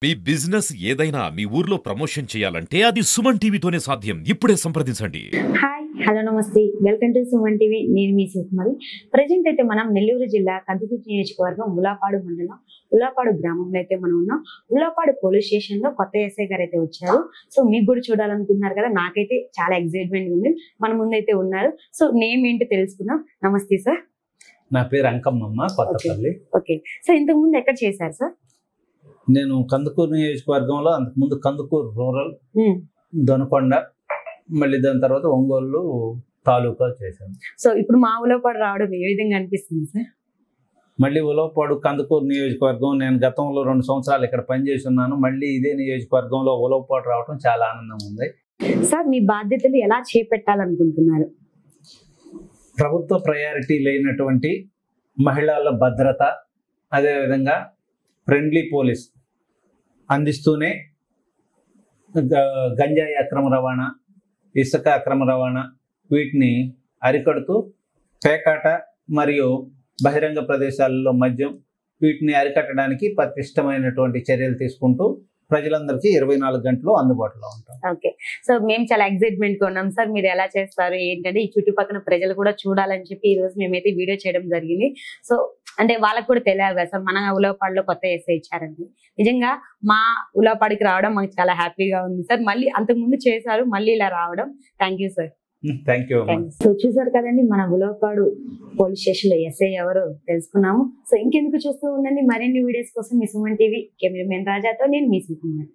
మీ business ఏదైనా మీ ఊర్లో promotion చేయాలంటే అది సుమన్ టీవీతోనే సాధ్యం. ఇప్పుడే సంప్రదించండి. హాయ్ హలో నమస్తే వెల్కమ్ టు సుమన్ టీవీ. నేను మీ సుకుమారి. ప్రజెంట్ అయితే మనం నెల్లూరు జిల్లా కందుకూరు నియోజకవర్గం ఉలాపాడు మండలం ఉలాపాడు గ్రామంలో అయితే మనం ఉన్నాం. ఉలాపాడు పోలీస్ స్టేషన్ లో కొత్త ఎస్ఐ గారు అయితే వచ్చారు. సో మీకు కూడా చూడాలనుకుంటున్నారు కదా, నాకైతే చాలా ఎక్సైట్మెంట్ ఉంది. మన ముందైతే ఉన్నారు. సో నేమ్ ఏంటో తెలుసుకుందాం. నమస్తే సార్. నా పేరు అంకమ్మమ్మ, కొత్తపల్లి. ఓకే సార్, ఇంతకు ముందు ఎక్కడ చేశారు సార్? నేను కందుకూరు నియోజకవర్గంలో అంతకుముందు కందుకూరు రూరల్, దొనకొండ, మళ్ళీ దాని తర్వాత ఒంగోలు తాలూకా చేశాను. సో ఇప్పుడు మా ఉలాపాడు రావడం ఏ విధంగా అనిపిస్తుంది సార్? మళ్ళీ ఉలవపాడు కందుకూరు నియోజకవర్గం, నేను గతంలో 2 సంవత్సరాలు ఇక్కడ పనిచేసి ఉన్నాను. మళ్ళీ ఇదే నియోజకవర్గంలో ఉలవపాడు రావడం చాలా ఆనందంగా ఉంది. సార్ మీ బాధ్యతలు ఎలా చేపట్టాలనుకుంటున్నారు? ప్రభుత్వ ప్రయారిటీ లేనటువంటి మహిళల భద్రత, అదేవిధంగా ఫ్రెండ్లీ పోలీస్ అందిస్తూనే గంజాయి అక్రమ రవాణా, ఇసుక అక్రమ రవాణా వీటిని అరికడుతూ పేకాట మరియు బహిరంగ ప్రదేశాలలో మద్యం వీటిని అరికట్టడానికి పటిష్టమైనటువంటి చర్యలు తీసుకుంటూ ప్రజలందరికీ 24 గంటలు అందుబాటులో ఉంటాం. ఓకే, సో మేము చాలా ఎక్సైట్మెంట్ గా ఉన్నాం సార్. మీరు ఎలా చేస్తారు ఏంటంటే ఈ చుట్టుపక్కల ప్రజలు కూడా చూడాలని చెప్పి ఈ రోజు మేమైతే వీడియో చేయడం జరిగింది. సో అంటే వాళ్ళకు కూడా తెలియాలి కదా సార్, మన ఉలవపాడులో కొత్త ఎస్ఐ ఇచ్చారండి. నిజంగా మా ఉలవపాడికి రావడం మాకు చాలా హ్యాపీగా ఉంది సార్. మళ్ళీ అంతకు ముందు చేశారు, మళ్ళీ ఇలా రావడం thank you sir. Thank you. So చూసారు కదండి, మన ఉలవపాడు పోలీస్ స్టేషన్ లో ఎస్ఐ ఎవరో తెలుసుకున్నాము. సో ఇంకెందుకు చూస్తూ ఉండండి మరిన్ని వీడియోస్ కోసం మీ సుమన్ టీవీ. కెమెరామెన్ రాజాతో నేను మీ సుకుమార్.